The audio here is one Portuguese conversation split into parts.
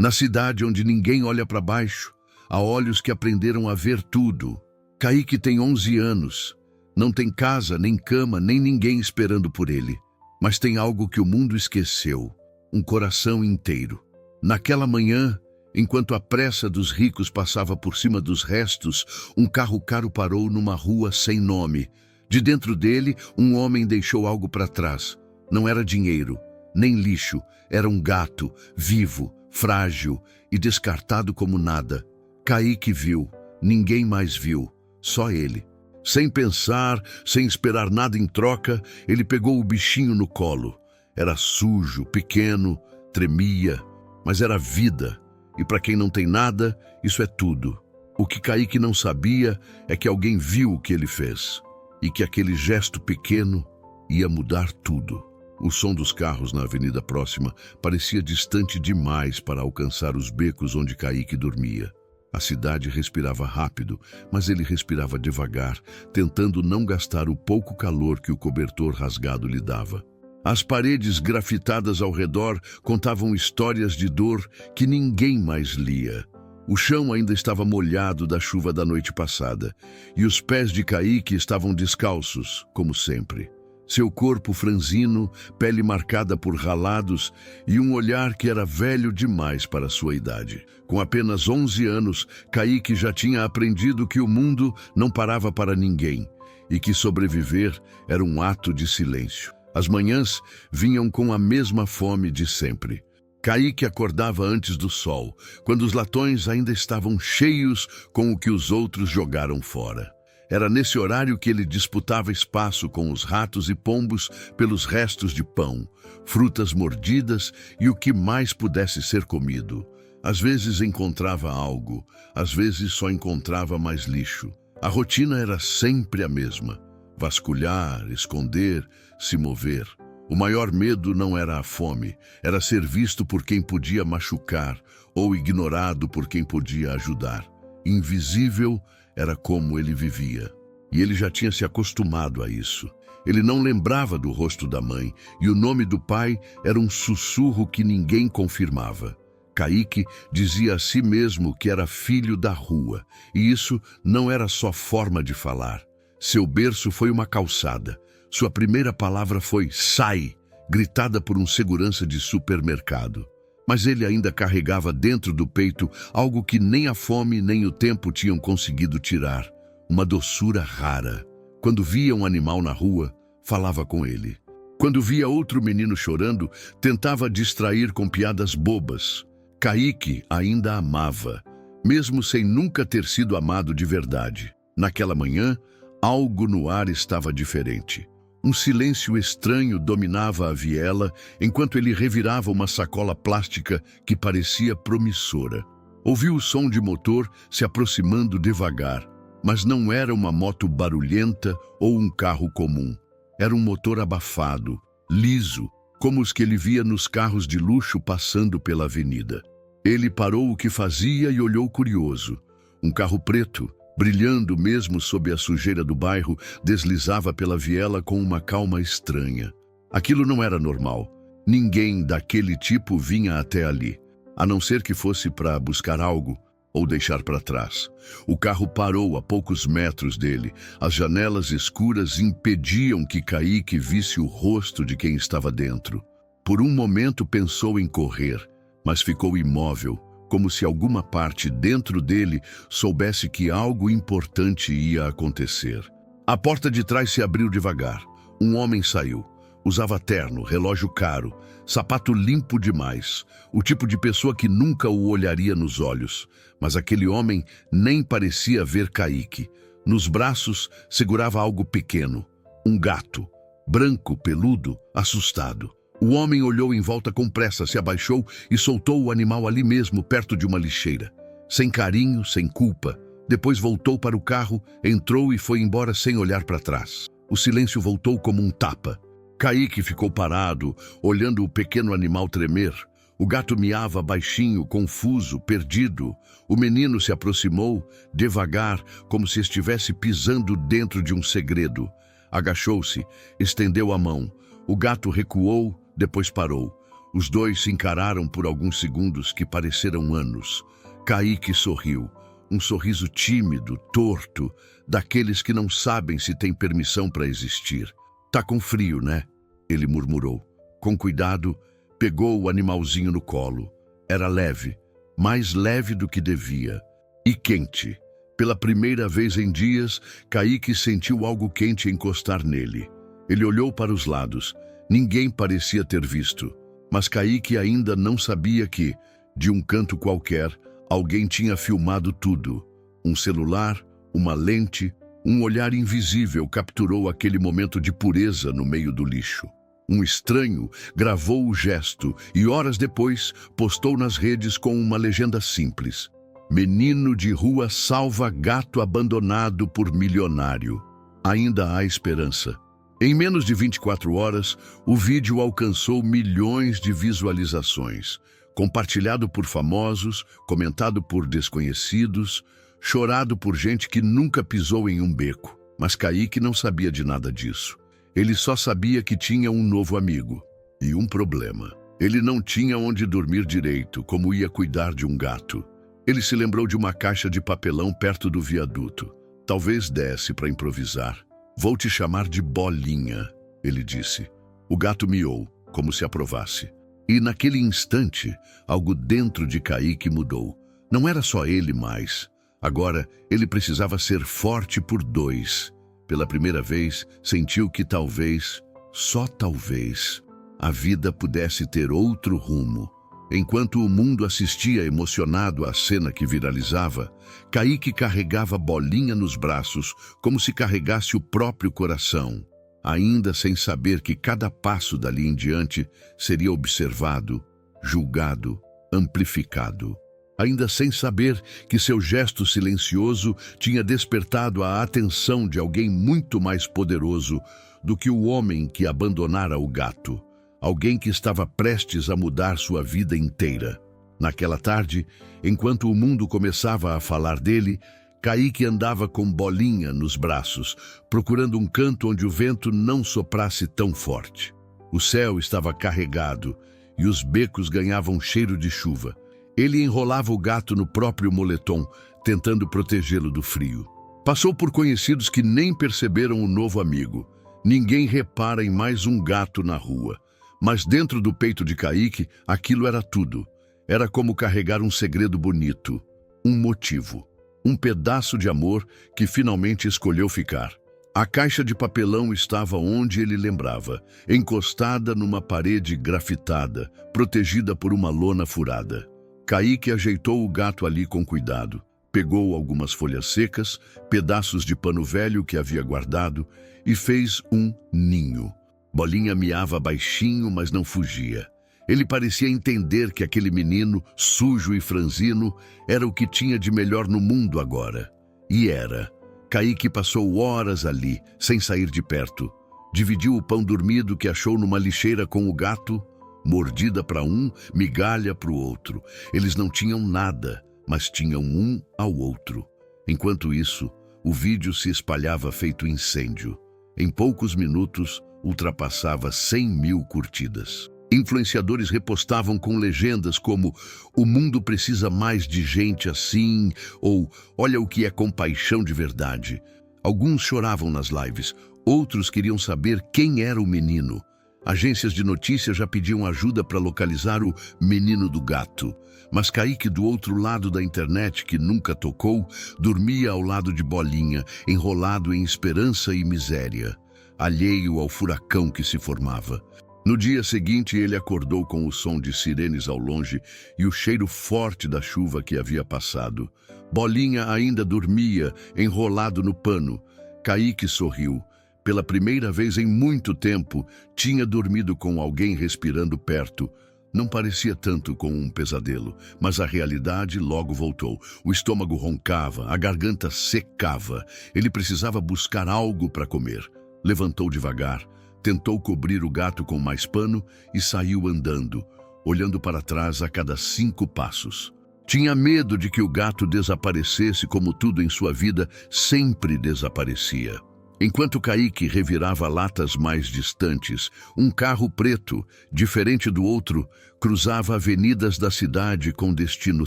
Na cidade onde ninguém olha para baixo, há olhos que aprenderam a ver tudo. Kaique tem 11 anos. Não tem casa, nem cama, nem ninguém esperando por ele. Mas tem algo que o mundo esqueceu: um coração inteiro. Naquela manhã, enquanto a pressa dos ricos passava por cima dos restos, um carro caro parou numa rua sem nome. De dentro dele, um homem deixou algo para trás. Não era dinheiro, nem lixo. Era um gato, vivo, frágil e descartado como nada. Kaique viu. Ninguém mais viu. Só ele. Sem pensar, sem esperar nada em troca, ele pegou o bichinho no colo. Era sujo, pequeno, tremia, mas era vida. E para quem não tem nada, isso é tudo. O que Kaique não sabia é que alguém viu o que ele fez. E que aquele gesto pequeno ia mudar tudo. O som dos carros na avenida próxima parecia distante demais para alcançar os becos onde Kaique dormia. A cidade respirava rápido, mas ele respirava devagar, tentando não gastar o pouco calor que o cobertor rasgado lhe dava. As paredes grafitadas ao redor contavam histórias de dor que ninguém mais lia. O chão ainda estava molhado da chuva da noite passada, e os pés de Kaique estavam descalços, como sempre. Seu corpo franzino, pele marcada por ralados e um olhar que era velho demais para sua idade. Com apenas 11 anos, Kaique já tinha aprendido que o mundo não parava para ninguém e que sobreviver era um ato de silêncio. As manhãs vinham com a mesma fome de sempre. Kaique acordava antes do sol, quando os latões ainda estavam cheios com o que os outros jogaram fora. Era nesse horário que ele disputava espaço com os ratos e pombos pelos restos de pão, frutas mordidas e o que mais pudesse ser comido. Às vezes encontrava algo, às vezes só encontrava mais lixo. A rotina era sempre a mesma: vasculhar, esconder, se mover. O maior medo não era a fome, era ser visto por quem podia machucar ou ignorado por quem podia ajudar. Invisível era como ele vivia. E ele já tinha se acostumado a isso. Ele não lembrava do rosto da mãe, e o nome do pai era um sussurro que ninguém confirmava. Kaique dizia a si mesmo que era filho da rua, e isso não era só forma de falar. Seu berço foi uma calçada. Sua primeira palavra foi "sai", gritada por um segurança de supermercado. Mas ele ainda carregava dentro do peito algo que nem a fome nem o tempo tinham conseguido tirar: uma doçura rara. Quando via um animal na rua, falava com ele. Quando via outro menino chorando, tentava distrair com piadas bobas. Kaique ainda amava, mesmo sem nunca ter sido amado de verdade. Naquela manhã, algo no ar estava diferente. Um silêncio estranho dominava a viela enquanto ele revirava uma sacola plástica que parecia promissora. Ouviu o som de motor se aproximando devagar, mas não era uma moto barulhenta ou um carro comum. Era um motor abafado, liso, como os que ele via nos carros de luxo passando pela avenida. Ele parou o que fazia e olhou curioso. Um carro preto, brilhando mesmo sob a sujeira do bairro, deslizava pela viela com uma calma estranha. Aquilo não era normal. Ninguém daquele tipo vinha até ali, a não ser que fosse para buscar algo ou deixar para trás. O carro parou a poucos metros dele. As janelas escuras impediam que Kaique visse o rosto de quem estava dentro. Por um momento pensou em correr, mas ficou imóvel, como se alguma parte dentro dele soubesse que algo importante ia acontecer. A porta de trás se abriu devagar. Um homem saiu. Usava terno, relógio caro, sapato limpo demais. O tipo de pessoa que nunca o olharia nos olhos. Mas aquele homem nem parecia ver Kaique. Nos braços segurava algo pequeno. Um gato, branco, peludo, assustado. O homem olhou em volta com pressa, se abaixou e soltou o animal ali mesmo, perto de uma lixeira. Sem carinho, sem culpa. Depois voltou para o carro, entrou e foi embora sem olhar para trás. O silêncio voltou como um tapa. Kaique ficou parado, olhando o pequeno animal tremer. O gato miava baixinho, confuso, perdido. O menino se aproximou, devagar, como se estivesse pisando dentro de um segredo. Agachou-se, estendeu a mão. O gato recuou, depois parou. Os dois se encararam por alguns segundos que pareceram anos. Kaique sorriu, um sorriso tímido, torto, daqueles que não sabem se têm permissão para existir. Tá com frio, né? Ele murmurou. Com cuidado, pegou o animalzinho no colo. Era leve, mais leve do que devia. E quente. Pela primeira vez em dias, Kaique sentiu algo quente encostar nele. Ele olhou para os lados. Ninguém parecia ter visto. Mas Kaique ainda não sabia que, de um canto qualquer, alguém tinha filmado tudo. Um celular, uma lente, um olhar invisível capturou aquele momento de pureza no meio do lixo. Um estranho gravou o gesto e, horas depois, postou nas redes com uma legenda simples. Menino de rua salva gato abandonado por milionário. Ainda há esperança. Em menos de 24 horas, o vídeo alcançou milhões de visualizações. Compartilhado por famosos, comentado por desconhecidos, chorado por gente que nunca pisou em um beco. Mas Kaique não sabia de nada disso. Ele só sabia que tinha um novo amigo. E um problema. Ele não tinha onde dormir direito, como ia cuidar de um gato. Ele se lembrou de uma caixa de papelão perto do viaduto. Talvez desse para improvisar. Vou te chamar de Bolinha, ele disse. O gato miou, como se aprovasse. E naquele instante, algo dentro de Kaique mudou. Não era só ele mais. Agora, ele precisava ser forte por dois. Pela primeira vez, sentiu que talvez, só talvez, a vida pudesse ter outro rumo. Enquanto o mundo assistia emocionado à cena que viralizava, Kaique carregava Bolinha nos braços, como se carregasse o próprio coração, ainda sem saber que cada passo dali em diante seria observado, julgado, amplificado. Ainda sem saber que seu gesto silencioso tinha despertado a atenção de alguém muito mais poderoso do que o homem que abandonara o gato. Alguém que estava prestes a mudar sua vida inteira. Naquela tarde, enquanto o mundo começava a falar dele, Kaique andava com Bolinha nos braços, procurando um canto onde o vento não soprasse tão forte. O céu estava carregado e os becos ganhavam cheiro de chuva. Ele enrolava o gato no próprio moletom, tentando protegê-lo do frio. Passou por conhecidos que nem perceberam o novo amigo. Ninguém repara em mais um gato na rua. Mas dentro do peito de Kaique, aquilo era tudo. Era como carregar um segredo bonito, um motivo, um pedaço de amor que finalmente escolheu ficar. A caixa de papelão estava onde ele lembrava, encostada numa parede grafitada, protegida por uma lona furada. Kaique ajeitou o gato ali com cuidado. Pegou algumas folhas secas, pedaços de pano velho que havia guardado e fez um ninho. Bolinha miava baixinho, mas não fugia. Ele parecia entender que aquele menino, sujo e franzino, era o que tinha de melhor no mundo agora. E era. Kaique passou horas ali, sem sair de perto. Dividiu o pão dormido que achou numa lixeira com o gato, mordida para um, migalha para o outro. Eles não tinham nada, mas tinham um ao outro. Enquanto isso, o vídeo se espalhava feito incêndio. Em poucos minutos, ultrapassava 100.000 curtidas. Influenciadores repostavam com legendas como "O mundo precisa mais de gente assim" ou "Olha o que é compaixão de verdade". Alguns choravam nas lives, outros queriam saber quem era o menino. Agências de notícias já pediam ajuda para localizar o menino do gato. Mas Kaique, do outro lado da internet, que nunca tocou, dormia ao lado de Bolinha, enrolado em esperança e miséria, alheio ao furacão que se formava. No dia seguinte, ele acordou com o som de sirenes ao longe e o cheiro forte da chuva que havia passado. Bolinha ainda dormia, enrolado no pano. Kaique sorriu. Pela primeira vez em muito tempo, tinha dormido com alguém respirando perto. Não parecia tanto com um pesadelo, mas a realidade logo voltou. O estômago roncava, a garganta secava. Ele precisava buscar algo para comer. Levantou devagar, tentou cobrir o gato com mais pano e saiu andando, olhando para trás a cada 5 passos. Tinha medo de que o gato desaparecesse como tudo em sua vida sempre desaparecia. Enquanto Kaique revirava latas mais distantes, um carro preto, diferente do outro, cruzava avenidas da cidade com destino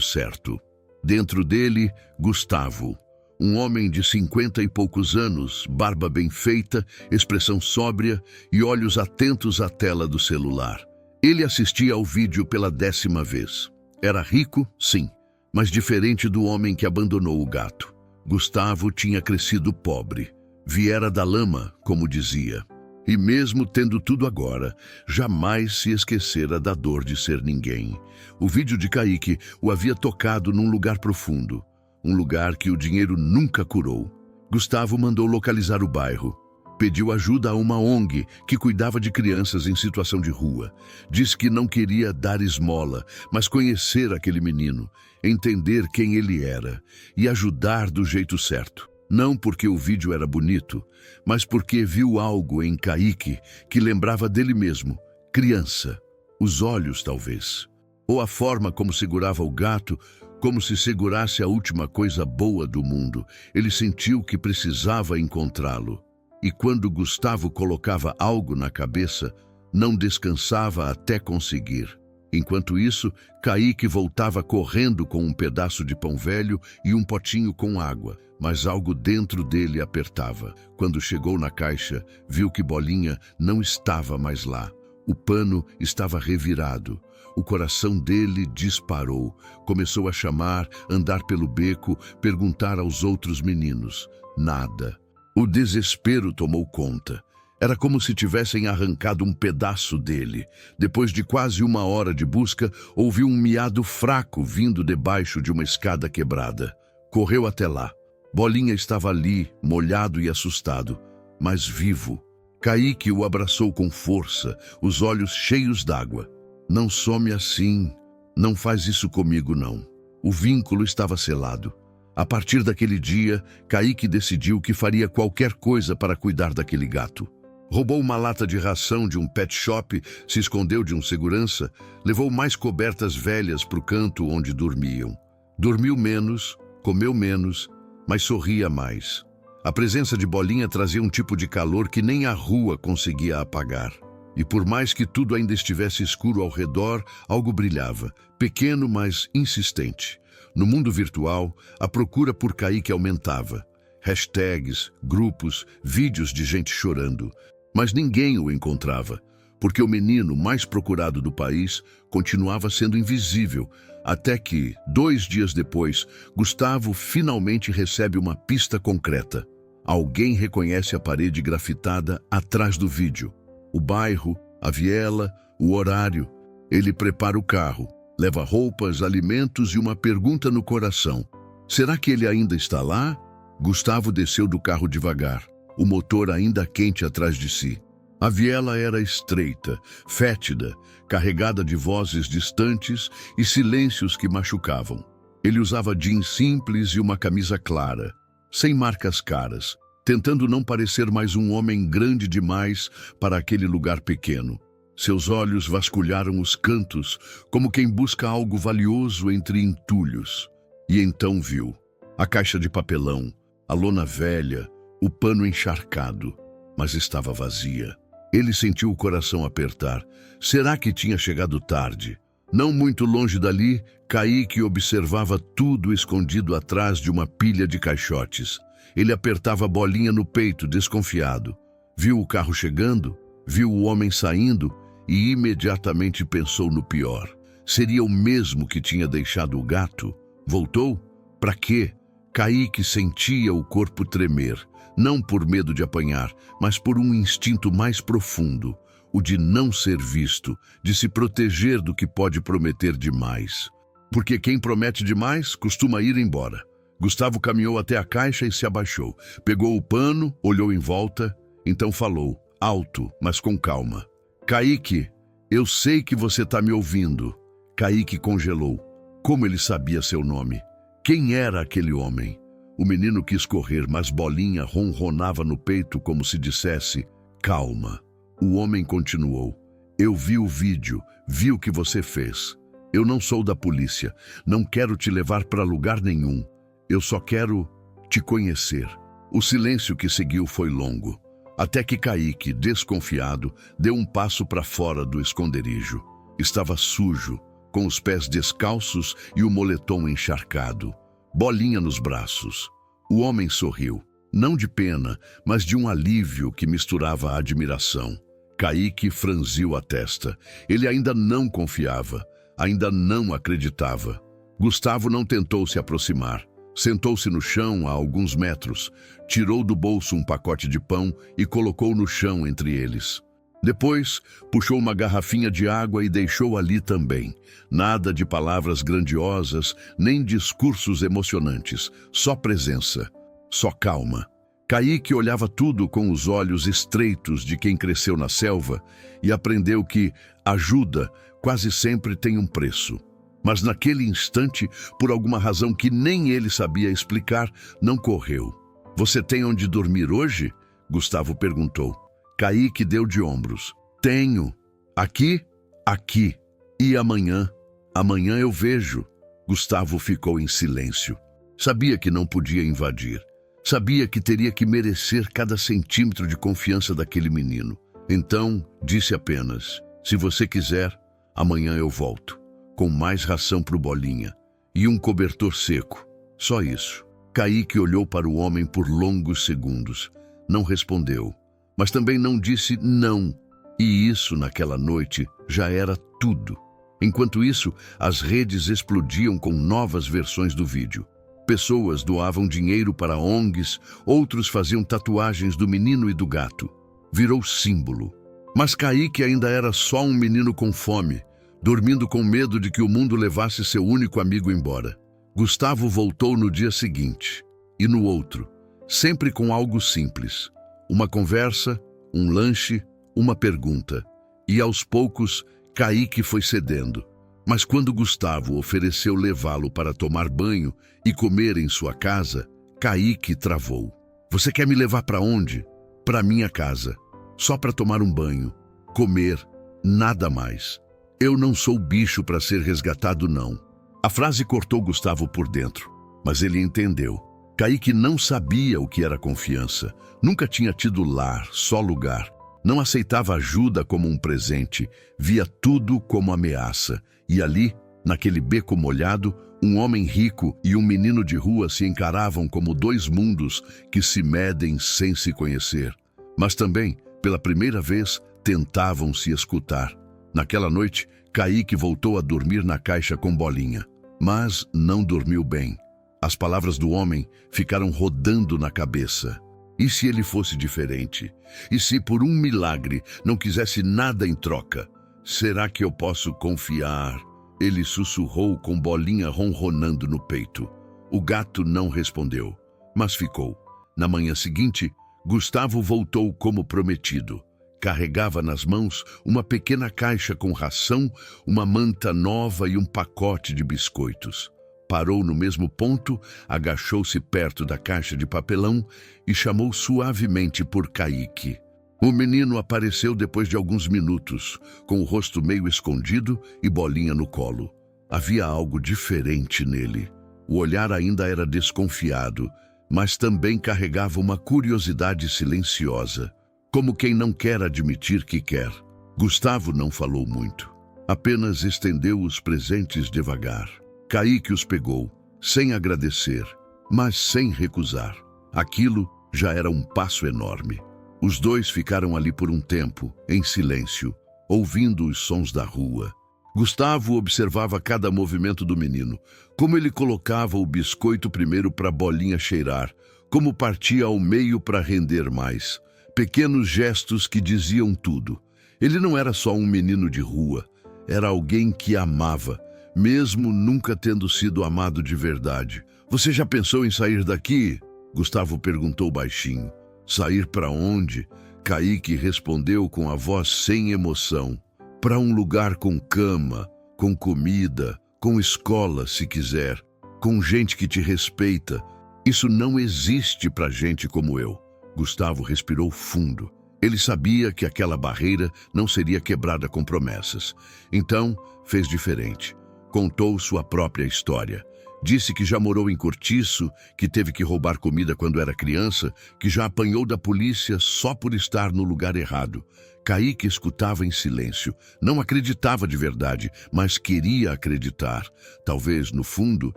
certo. Dentro dele, Gustavo, um homem de 50 e poucos anos, barba bem feita, expressão sóbria e olhos atentos à tela do celular. Ele assistia ao vídeo pela 10ª vez. Era rico, sim, mas diferente do homem que abandonou o gato. Gustavo tinha crescido pobre. Viera da lama, como dizia. E mesmo tendo tudo agora, jamais se esquecera da dor de ser ninguém. O vídeo de Kaique o havia tocado num lugar profundo. Um lugar que o dinheiro nunca curou. Gustavo mandou localizar o bairro. Pediu ajuda a uma ONG que cuidava de crianças em situação de rua. Disse que não queria dar esmola, mas conhecer aquele menino, entender quem ele era e ajudar do jeito certo. Não porque o vídeo era bonito, mas porque viu algo em Kaique que lembrava dele mesmo, criança. Os olhos, talvez. Ou a forma como segurava o gato, como se segurasse a última coisa boa do mundo. Ele sentiu que precisava encontrá-lo. E quando Gustavo colocava algo na cabeça, não descansava até conseguir. Enquanto isso, Kaique voltava correndo com um pedaço de pão velho e um potinho com água, mas algo dentro dele apertava. Quando chegou na caixa, viu que Bolinha não estava mais lá. O pano estava revirado. O coração dele disparou. Começou a chamar, andar pelo beco, perguntar aos outros meninos. Nada. O desespero tomou conta. Era como se tivessem arrancado um pedaço dele. Depois de quase 1 hora de busca, ouviu um miado fraco vindo debaixo de uma escada quebrada. Correu até lá. Bolinha estava ali, molhado e assustado, mas vivo. Kaique o abraçou com força, os olhos cheios d'água. Não some assim. Não faz isso comigo, não. O vínculo estava selado. A partir daquele dia, Kaique decidiu que faria qualquer coisa para cuidar daquele gato. Roubou uma lata de ração de um pet shop, se escondeu de um segurança, levou mais cobertas velhas para o canto onde dormiam. Dormiu menos, comeu menos, mas sorria mais. A presença de Bolinha trazia um tipo de calor que nem a rua conseguia apagar. E por mais que tudo ainda estivesse escuro ao redor, algo brilhava, pequeno, mas insistente. No mundo virtual, a procura por Kaique aumentava. Hashtags, grupos, vídeos de gente chorando. Mas ninguém o encontrava, porque o menino mais procurado do país continuava sendo invisível, até que, 2 dias depois, Gustavo finalmente recebe uma pista concreta. Alguém reconhece a parede grafitada atrás do vídeo. O bairro, a viela, o horário. Ele prepara o carro, leva roupas, alimentos e uma pergunta no coração. Será que ele ainda está lá? Gustavo desceu do carro devagar, o motor ainda quente atrás de si. A viela era estreita, fétida, carregada de vozes distantes e silêncios que machucavam. Ele usava jeans simples e uma camisa clara, sem marcas caras, tentando não parecer mais um homem grande demais para aquele lugar pequeno. Seus olhos vasculharam os cantos, como quem busca algo valioso entre entulhos. E então viu a caixa de papelão, a lona velha, o pano encharcado, mas estava vazia. Ele sentiu o coração apertar. Será que tinha chegado tarde? Não muito longe dali, Kaique observava tudo escondido atrás de uma pilha de caixotes. Ele apertava a Bolinha no peito, desconfiado. Viu o carro chegando, viu o homem saindo e imediatamente pensou no pior. Seria o mesmo que tinha deixado o gato? Voltou? Para quê? Kaique sentia o corpo tremer, não por medo de apanhar, mas por um instinto mais profundo, o de não ser visto, de se proteger do que pode prometer demais. Porque quem promete demais costuma ir embora. Gustavo caminhou até a caixa e se abaixou. Pegou o pano, olhou em volta, então falou, alto, mas com calma. Kaique, eu sei que você está me ouvindo. Kaique congelou. Como ele sabia seu nome? Quem era aquele homem? O menino quis correr, mas Bolinha ronronava no peito como se dissesse, calma. O homem continuou. Eu vi o vídeo, vi o que você fez. Eu não sou da polícia, não quero te levar para lugar nenhum. Eu só quero te conhecer. O silêncio que seguiu foi longo, até que Kaique, desconfiado, deu um passo para fora do esconderijo. Estava sujo, com os pés descalços e o moletom encharcado, Bolinha nos braços. O homem sorriu, não de pena, mas de um alívio que misturava a admiração. Kaique franziu a testa. Ele ainda não confiava, ainda não acreditava. Gustavo não tentou se aproximar. Sentou-se no chão a alguns metros, tirou do bolso um pacote de pão e colocou no chão entre eles. Depois, puxou uma garrafinha de água e deixou ali também. Nada de palavras grandiosas, nem discursos emocionantes, só presença, só calma. Kaique olhava tudo com os olhos estreitos de quem cresceu na selva e aprendeu que ajuda quase sempre tem um preço. Mas naquele instante, por alguma razão que nem ele sabia explicar, não correu. "Você tem onde dormir hoje?" Gustavo perguntou. Kaique deu de ombros. "Tenho. Aqui? Aqui. E amanhã? Amanhã eu vejo." Gustavo ficou em silêncio. Sabia que não podia invadir. Sabia que teria que merecer cada centímetro de confiança daquele menino. Então, disse apenas: "Se você quiser, amanhã eu volto. Com mais ração para o Bolinha e um cobertor seco. Só isso." Kaique olhou para o homem por longos segundos. Não respondeu, mas também não disse não. E isso, naquela noite, já era tudo. Enquanto isso, as redes explodiam com novas versões do vídeo. Pessoas doavam dinheiro para ONGs, outros faziam tatuagens do menino e do gato. Virou símbolo. Mas Kaique ainda era só um menino com fome, dormindo com medo de que o mundo levasse seu único amigo embora. Gustavo voltou no dia seguinte, e no outro, sempre com algo simples. Uma conversa, um lanche, uma pergunta. E aos poucos, Kaique foi cedendo. Mas quando Gustavo ofereceu levá-lo para tomar banho e comer em sua casa, Kaique travou. "Você quer me levar para onde?" "Para minha casa. Só para tomar um banho. Comer. Nada mais. Eu não sou bicho para ser resgatado, não." A frase cortou Gustavo por dentro, mas ele entendeu. Kaique não sabia o que era confiança. Nunca tinha tido lar, só lugar. Não aceitava ajuda como um presente. Via tudo como ameaça. E ali, naquele beco molhado, um homem rico e um menino de rua se encaravam como dois mundos que se medem sem se conhecer. Mas também, pela primeira vez, tentavam se escutar. Naquela noite, Kaique voltou a dormir na caixa com Bolinha. Mas não dormiu bem. As palavras do homem ficaram rodando na cabeça. E se ele fosse diferente? E se por um milagre não quisesse nada em troca? "Será que eu posso confiar?" Ele sussurrou com Bolinha ronronando no peito. O gato não respondeu, mas ficou. Na manhã seguinte, Gustavo voltou como prometido. Carregava nas mãos uma pequena caixa com ração, uma manta nova e um pacote de biscoitos. Parou no mesmo ponto, agachou-se perto da caixa de papelão e chamou suavemente por Kaique. O menino apareceu depois de alguns minutos, com o rosto meio escondido e Bolinha no colo. Havia algo diferente nele. O olhar ainda era desconfiado, mas também carregava uma curiosidade silenciosa, como quem não quer admitir que quer. Gustavo não falou muito. Apenas estendeu os presentes devagar. Kaique os pegou, sem agradecer, mas sem recusar. Aquilo já era um passo enorme. Os dois ficaram ali por um tempo, em silêncio, ouvindo os sons da rua. Gustavo observava cada movimento do menino, como ele colocava o biscoito primeiro para Bolinha cheirar, como partia ao meio para render mais. Pequenos gestos que diziam tudo. Ele não era só um menino de rua, era alguém que amava, mesmo nunca tendo sido amado de verdade. "Você já pensou em sair daqui?" Gustavo perguntou baixinho. "Sair para onde?" Kaique respondeu com a voz sem emoção. "Para um lugar com cama, com comida, com escola, se quiser, com gente que te respeita. Isso não existe para gente como eu." Gustavo respirou fundo. Ele sabia que aquela barreira não seria quebrada com promessas. Então, fez diferente. Contou sua própria história. Disse que já morou em cortiço, que teve que roubar comida quando era criança, que já apanhou da polícia só por estar no lugar errado. Kaique escutava em silêncio. Não acreditava de verdade, mas queria acreditar. Talvez, no fundo,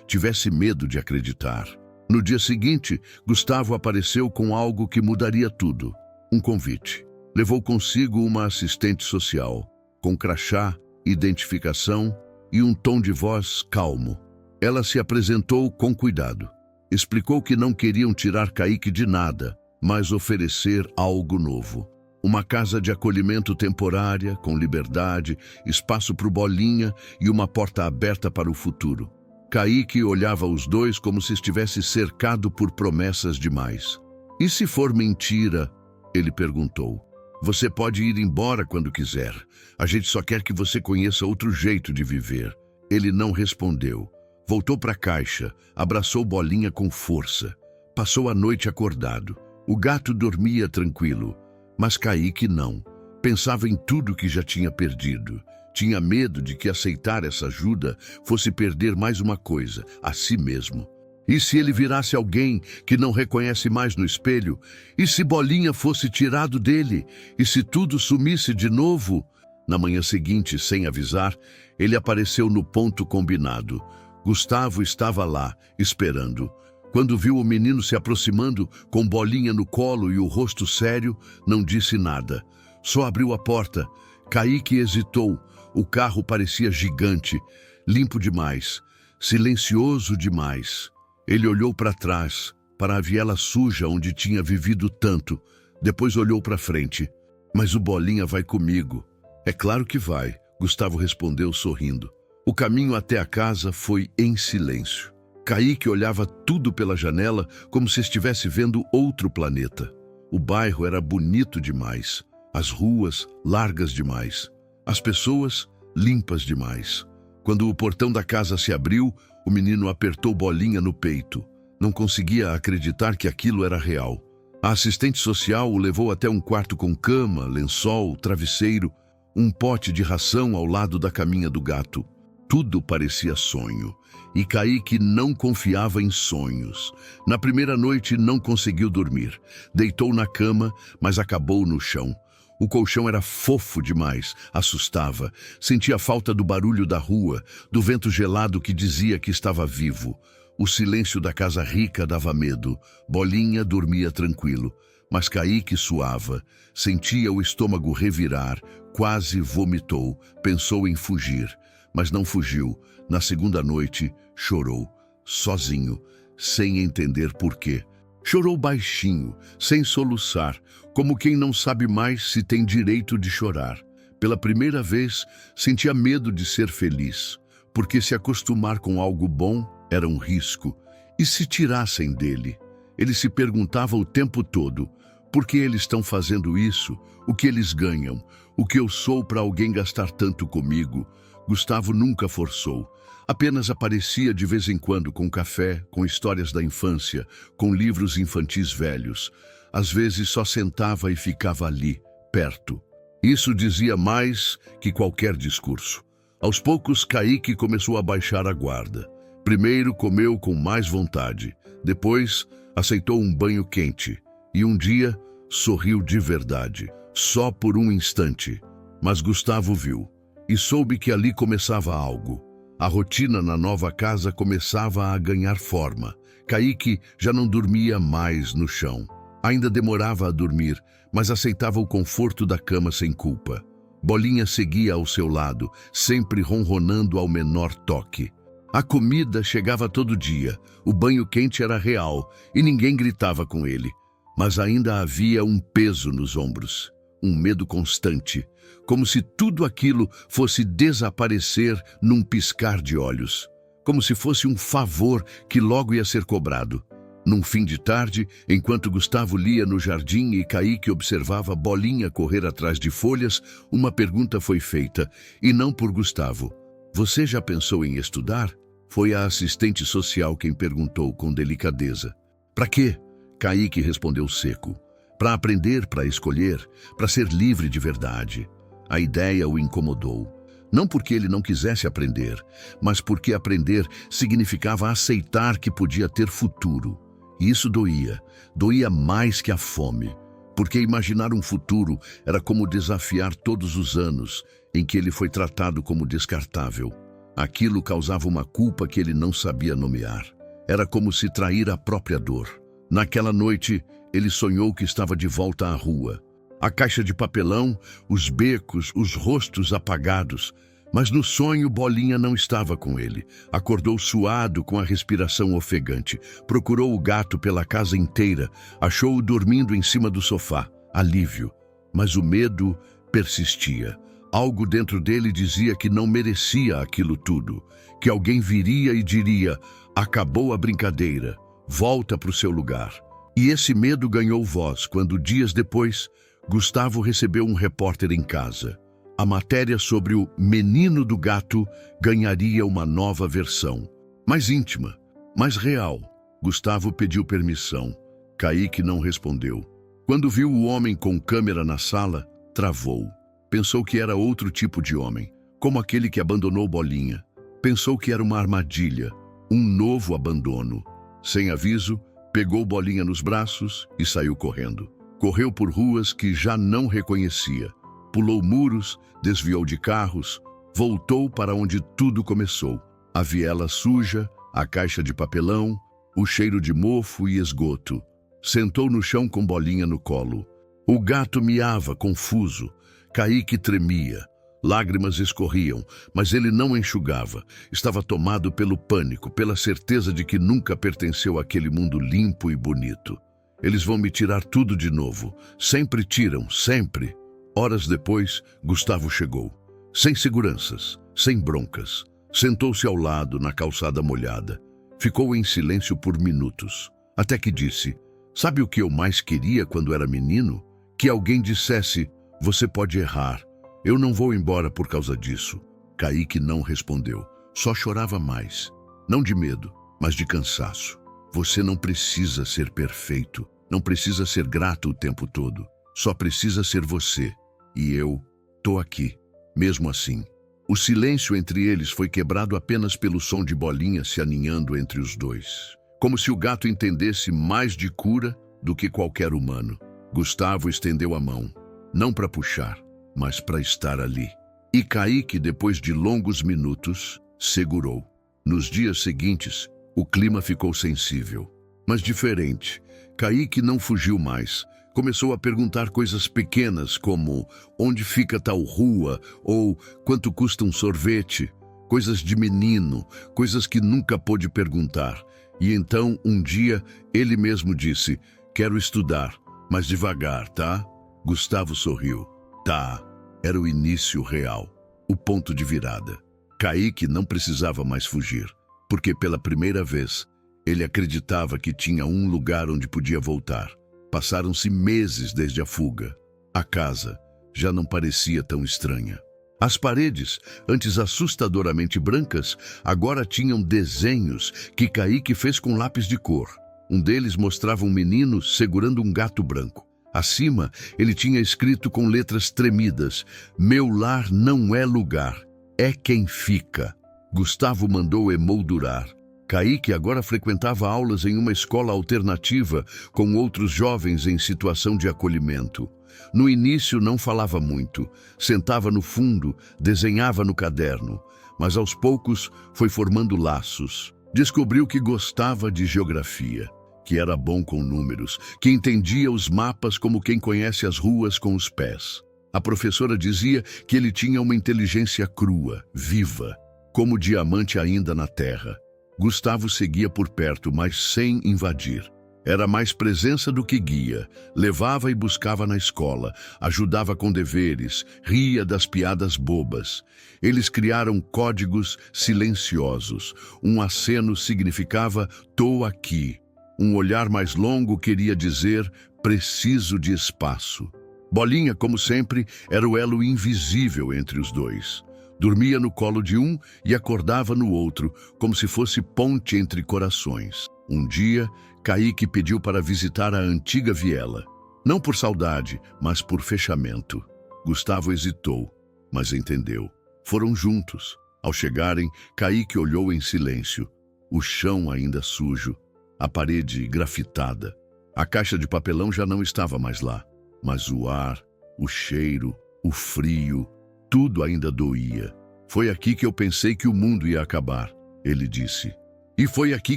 tivesse medo de acreditar. No dia seguinte, Gustavo apareceu com algo que mudaria tudo. Um convite. Levou consigo uma assistente social, com crachá, identificação e um tom de voz calmo. Ela se apresentou com cuidado. Explicou que não queriam tirar Kaique de nada, mas oferecer algo novo. Uma casa de acolhimento temporária, com liberdade, espaço para o Bolinha e uma porta aberta para o futuro. Kaique olhava os dois como se estivesse cercado por promessas demais. E se for mentira? Ele perguntou. Você pode ir embora quando quiser. A gente só quer que você conheça outro jeito de viver. Ele não respondeu. Voltou para a caixa, abraçou Bolinha com força. Passou a noite acordado. O gato dormia tranquilo, mas Kaique não. Pensava em tudo que já tinha perdido. Tinha medo de que aceitar essa ajuda fosse perder mais uma coisa, a si mesmo. E se ele virasse alguém que não reconhece mais no espelho? E se Bolinha fosse tirado dele? E se tudo sumisse de novo? Na manhã seguinte, sem avisar, ele apareceu no ponto combinado. Gustavo estava lá, esperando. Quando viu o menino se aproximando, com Bolinha no colo e o rosto sério, não disse nada. Só abriu a porta. Kaique hesitou. O carro parecia gigante, limpo demais, silencioso demais. Ele olhou para trás, para a viela suja onde tinha vivido tanto. Depois olhou para frente. Mas o Bolinha vai comigo. É claro que vai, Gustavo respondeu sorrindo. O caminho até a casa foi em silêncio. Kaique olhava tudo pela janela como se estivesse vendo outro planeta. O bairro era bonito demais. As ruas largas demais. As pessoas limpas demais. Quando o portão da casa se abriu, o menino apertou Bolinha no peito. Não conseguia acreditar que aquilo era real. A assistente social o levou até um quarto com cama, lençol, travesseiro, um pote de ração ao lado da caminha do gato. Tudo parecia sonho, e Kaique não confiava em sonhos. Na primeira noite não conseguiu dormir. Deitou na cama, mas acabou no chão. O colchão era fofo demais, assustava. Sentia falta do barulho da rua, do vento gelado que dizia que estava vivo. O silêncio da casa rica dava medo. Bolinha dormia tranquilo, mas Kaique suava. Sentia o estômago revirar, quase vomitou. Pensou em fugir, mas não fugiu. Na segunda noite, chorou, sozinho, sem entender por quê. Chorou baixinho, sem soluçar, como quem não sabe mais se tem direito de chorar. Pela primeira vez, sentia medo de ser feliz, porque se acostumar com algo bom era um risco. E se tirassem dele? Ele se perguntava o tempo todo, por que eles estão fazendo isso? O que eles ganham? O que eu sou para alguém gastar tanto comigo? Gustavo nunca forçou. Apenas aparecia de vez em quando com café, com histórias da infância, com livros infantis velhos. Às vezes só sentava e ficava ali, perto. Isso dizia mais que qualquer discurso. Aos poucos, Kaique começou a baixar a guarda. Primeiro comeu com mais vontade. Depois, aceitou um banho quente. E um dia, sorriu de verdade. Só por um instante. Mas Gustavo viu. E soube que ali começava algo. A rotina na nova casa começava a ganhar forma. Kaique já não dormia mais no chão. Ainda demorava a dormir, mas aceitava o conforto da cama sem culpa. Bolinha seguia ao seu lado, sempre ronronando ao menor toque. A comida chegava todo dia, o banho quente era real e ninguém gritava com ele. Mas ainda havia um peso nos ombros, um medo constante, como se tudo aquilo fosse desaparecer num piscar de olhos, como se fosse um favor que logo ia ser cobrado. Num fim de tarde, enquanto Gustavo lia no jardim e Kaique observava Bolinha correr atrás de folhas, uma pergunta foi feita, e não por Gustavo. Você já pensou em estudar? Foi a assistente social quem perguntou com delicadeza. Para quê? Kaique respondeu seco. Para aprender, para escolher, para ser livre de verdade. A ideia o incomodou. Não porque ele não quisesse aprender, mas porque aprender significava aceitar que podia ter futuro. E isso doía mais que a fome, porque imaginar um futuro era como desafiar todos os anos em que ele foi tratado como descartável. Aquilo causava uma culpa que ele não sabia nomear. Era como se trair a própria dor. Naquela noite, ele sonhou que estava de volta à rua. A caixa de papelão, os becos, os rostos apagados. Mas no sonho, Bolinha não estava com ele. Acordou suado, com a respiração ofegante. Procurou o gato pela casa inteira. Achou-o dormindo em cima do sofá. Alívio. Mas o medo persistia. Algo dentro dele dizia que não merecia aquilo tudo. Que alguém viria e diria: acabou a brincadeira. Volta para o seu lugar. E esse medo ganhou voz quando, dias depois, Gustavo recebeu um repórter em casa. A matéria sobre o menino do gato ganharia uma nova versão. Mais íntima, mais real. Gustavo pediu permissão. Kaique não respondeu. Quando viu o homem com câmera na sala, travou. Pensou que era outro tipo de homem, como aquele que abandonou Bolinha. Pensou que era uma armadilha, um novo abandono. Sem aviso, pegou Bolinha nos braços e saiu correndo. Correu por ruas que já não reconhecia. Pulou muros, desviou de carros, voltou para onde tudo começou. A viela suja, a caixa de papelão, o cheiro de mofo e esgoto. Sentou no chão com Bolinha no colo. O gato miava, confuso. Kaique tremia. Lágrimas escorriam, mas ele não enxugava. Estava tomado pelo pânico, pela certeza de que nunca pertenceu àquele mundo limpo e bonito. Eles vão me tirar tudo de novo. Sempre tiram, sempre. Horas depois, Gustavo chegou. Sem seguranças, sem broncas. Sentou-se ao lado, na calçada molhada. Ficou em silêncio por minutos. Até que disse: sabe o que eu mais queria quando era menino? Que alguém dissesse: você pode errar. Eu não vou embora por causa disso. Kaique não respondeu. Só chorava mais. Não de medo, mas de cansaço. Você não precisa ser perfeito. Não precisa ser grato o tempo todo. Só precisa ser você. E eu tô aqui, mesmo assim. O silêncio entre eles foi quebrado apenas pelo som de Bolinha se aninhando entre os dois. Como se o gato entendesse mais de cura do que qualquer humano. Gustavo estendeu a mão, não para puxar, mas para estar ali. E Kaique, depois de longos minutos, segurou. Nos dias seguintes, o clima ficou sensível, mas diferente. Kaique não fugiu mais. Começou a perguntar coisas pequenas como onde fica tal rua ou quanto custa um sorvete. Coisas de menino, coisas que nunca pôde perguntar. E então, um dia, ele mesmo disse: quero estudar, mas devagar, tá? Gustavo sorriu. Tá. Era o início real, o ponto de virada. Kaique não precisava mais fugir, porque pela primeira vez, ele acreditava que tinha um lugar onde podia voltar. Passaram-se meses desde a fuga. A casa já não parecia tão estranha. As paredes, antes assustadoramente brancas, agora tinham desenhos que Kaique fez com lápis de cor. Um deles mostrava um menino segurando um gato branco. Acima, ele tinha escrito com letras tremidas: meu lar não é lugar, é quem fica. Gustavo mandou emoldurar. Kaique agora frequentava aulas em uma escola alternativa com outros jovens em situação de acolhimento. No início não falava muito, sentava no fundo, desenhava no caderno, mas aos poucos foi formando laços. Descobriu que gostava de geografia, que era bom com números, que entendia os mapas como quem conhece as ruas com os pés. A professora dizia que ele tinha uma inteligência crua, viva, como diamante ainda na terra. Gustavo seguia por perto, mas sem invadir. Era mais presença do que guia. Levava e buscava na escola, ajudava com deveres, ria das piadas bobas. Eles criaram códigos silenciosos. Um aceno significava "tô aqui". Um olhar mais longo queria dizer "preciso de espaço". Bolinha, como sempre, era o elo invisível entre os dois. Dormia no colo de um e acordava no outro, como se fosse ponte entre corações. Um dia, Kaique pediu para visitar a antiga viela. Não por saudade, mas por fechamento. Gustavo hesitou, mas entendeu. Foram juntos. Ao chegarem, Kaique olhou em silêncio. O chão ainda sujo, a parede grafitada. A caixa de papelão já não estava mais lá, mas o ar, o cheiro, o frio, tudo ainda doía. Foi aqui que eu pensei que o mundo ia acabar, ele disse. E foi aqui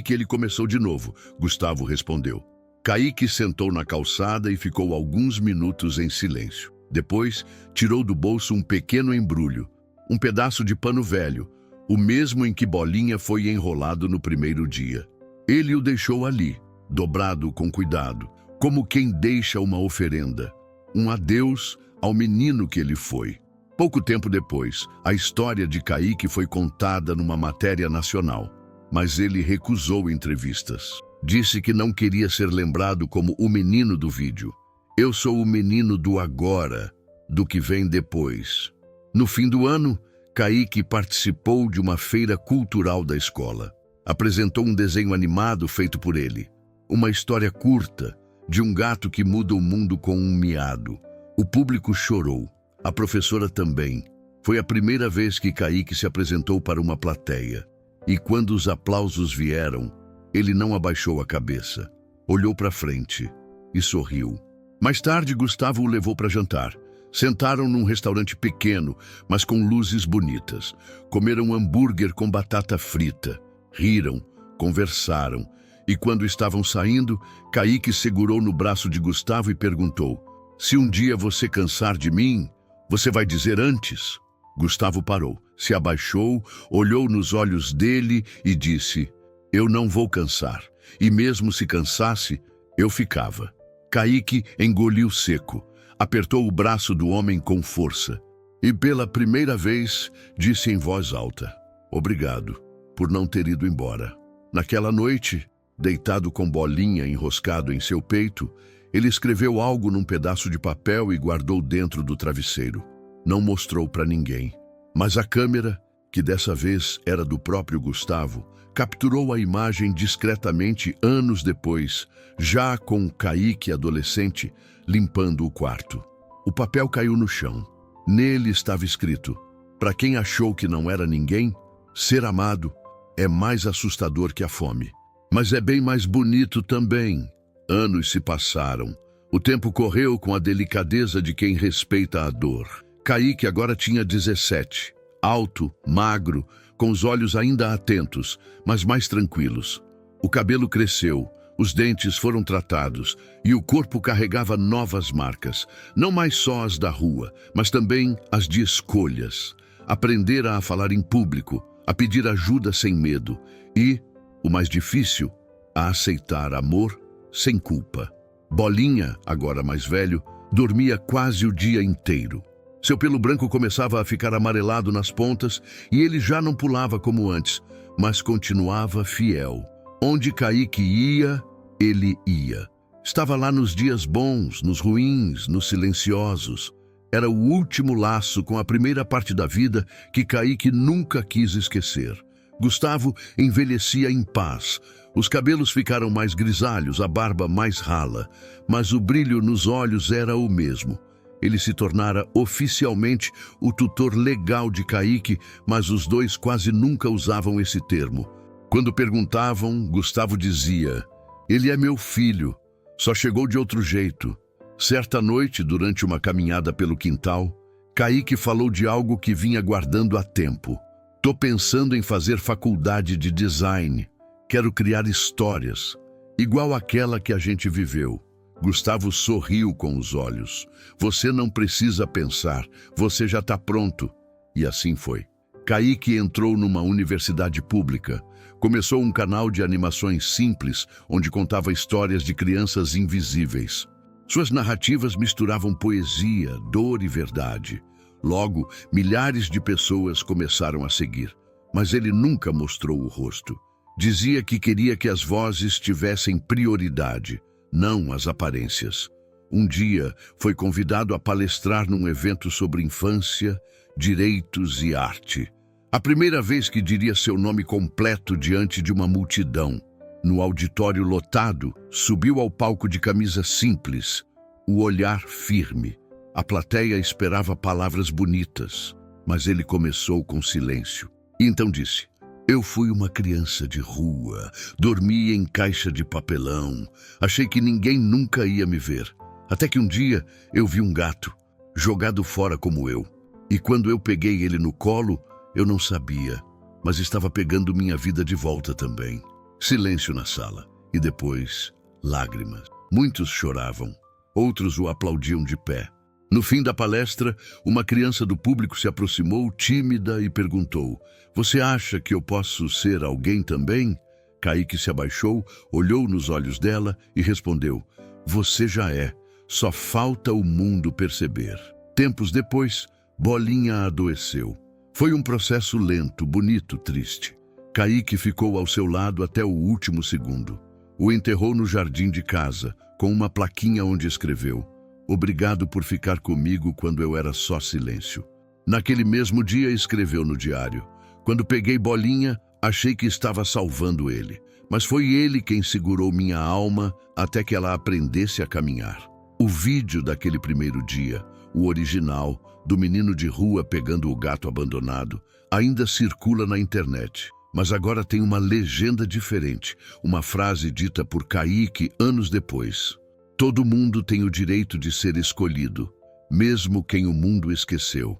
que ele começou de novo, Gustavo respondeu. Kaique sentou na calçada e ficou alguns minutos em silêncio. Depois, tirou do bolso um pequeno embrulho, um pedaço de pano velho, o mesmo em que Bolinha foi enrolado no primeiro dia. Ele o deixou ali, dobrado com cuidado, como quem deixa uma oferenda, um adeus ao menino que ele foi. Pouco tempo depois, a história de Kaique foi contada numa matéria nacional, mas ele recusou entrevistas. Disse que não queria ser lembrado como o menino do vídeo. Eu sou o menino do agora, do que vem depois. No fim do ano, Kaique participou de uma feira cultural da escola. Apresentou um desenho animado feito por ele. Uma história curta, de um gato que muda o mundo com um miado. O público chorou. A professora também. Foi a primeira vez que Kaique se apresentou para uma plateia. E quando os aplausos vieram, ele não abaixou a cabeça. Olhou para frente e sorriu. Mais tarde, Gustavo o levou para jantar. Sentaram num restaurante pequeno, mas com luzes bonitas. Comeram hambúrguer com batata frita. Riram, conversaram. E quando estavam saindo, Kaique segurou no braço de Gustavo e perguntou: se um dia você cansar de mim, você vai dizer antes? Gustavo parou, se abaixou, olhou nos olhos dele e disse: eu não vou cansar. E mesmo se cansasse, eu ficava. Kaique engoliu seco. Apertou o braço do homem com força e, pela primeira vez, disse em voz alta: obrigado por não ter ido embora. Naquela noite, deitado com Bolinha enroscado em seu peito, ele escreveu algo num pedaço de papel e guardou dentro do travesseiro. Não mostrou para ninguém. Mas a câmera, que dessa vez era do próprio Gustavo, capturou a imagem discretamente anos depois, já com Kaique adolescente, limpando o quarto. O papel caiu no chão. Nele estava escrito: para quem achou que não era ninguém, ser amado é mais assustador que a fome. Mas é bem mais bonito também. Anos se passaram. O tempo correu com a delicadeza de quem respeita a dor. Kaique agora tinha 17. Alto, magro, com os olhos ainda atentos, mas mais tranquilos. O cabelo cresceu. Os dentes foram tratados e o corpo carregava novas marcas, não mais só as da rua, mas também as de escolhas. Aprendera a falar em público, a pedir ajuda sem medo e, o mais difícil, a aceitar amor sem culpa. Bolinha, agora mais velho, dormia quase o dia inteiro. Seu pelo branco começava a ficar amarelado nas pontas e ele já não pulava como antes, mas continuava fiel. Onde Kaique ia, ele ia. Estava lá nos dias bons, nos ruins, nos silenciosos. Era o último laço com a primeira parte da vida que Kaique nunca quis esquecer. Gustavo envelhecia em paz. Os cabelos ficaram mais grisalhos, a barba mais rala, mas o brilho nos olhos era o mesmo. Ele se tornara oficialmente o tutor legal de Kaique, mas os dois quase nunca usavam esse termo. Quando perguntavam, Gustavo dizia: ele é meu filho, só chegou de outro jeito. Certa noite, durante uma caminhada pelo quintal, Kaique falou de algo que vinha guardando há tempo. Tô pensando em fazer faculdade de design. Quero criar histórias, igual aquela que a gente viveu. Gustavo sorriu com os olhos. Você não precisa pensar, você já está pronto. E assim foi. Kaique entrou numa universidade pública. Começou um canal de animações simples, onde contava histórias de crianças invisíveis. Suas narrativas misturavam poesia, dor e verdade. Logo, milhares de pessoas começaram a seguir. Mas ele nunca mostrou o rosto. Dizia que queria que as vozes tivessem prioridade, não as aparências. Um dia, foi convidado a palestrar num evento sobre infância, direitos e arte. A primeira vez que diria seu nome completo diante de uma multidão. No auditório lotado, subiu ao palco de camisa simples, o olhar firme. A plateia esperava palavras bonitas. Mas ele começou com silêncio. E então disse: eu fui uma criança de rua, dormi em caixa de papelão, achei que ninguém nunca ia me ver. Até que um dia eu vi um gato, jogado fora como eu. E quando eu peguei ele no colo, eu não sabia, mas estava pegando minha vida de volta também. Silêncio na sala. E depois, lágrimas. Muitos choravam, outros o aplaudiam de pé. No fim da palestra, uma criança do público se aproximou, tímida, e perguntou: você acha que eu posso ser alguém também? Kaique se abaixou, olhou nos olhos dela e respondeu: você já é, só falta o mundo perceber. Tempos depois, Bolinha adoeceu. Foi um processo lento, bonito, triste. Kaique ficou ao seu lado até o último segundo. O enterrou no jardim de casa, com uma plaquinha onde escreveu: obrigado por ficar comigo quando eu era só silêncio. Naquele mesmo dia escreveu no diário: quando peguei Bolinha, achei que estava salvando ele, mas foi ele quem segurou minha alma até que ela aprendesse a caminhar. O vídeo daquele primeiro dia, o original, do menino de rua pegando o gato abandonado, ainda circula na internet. Mas agora tem uma legenda diferente, uma frase dita por Kaique anos depois: todo mundo tem o direito de ser escolhido, mesmo quem o mundo esqueceu.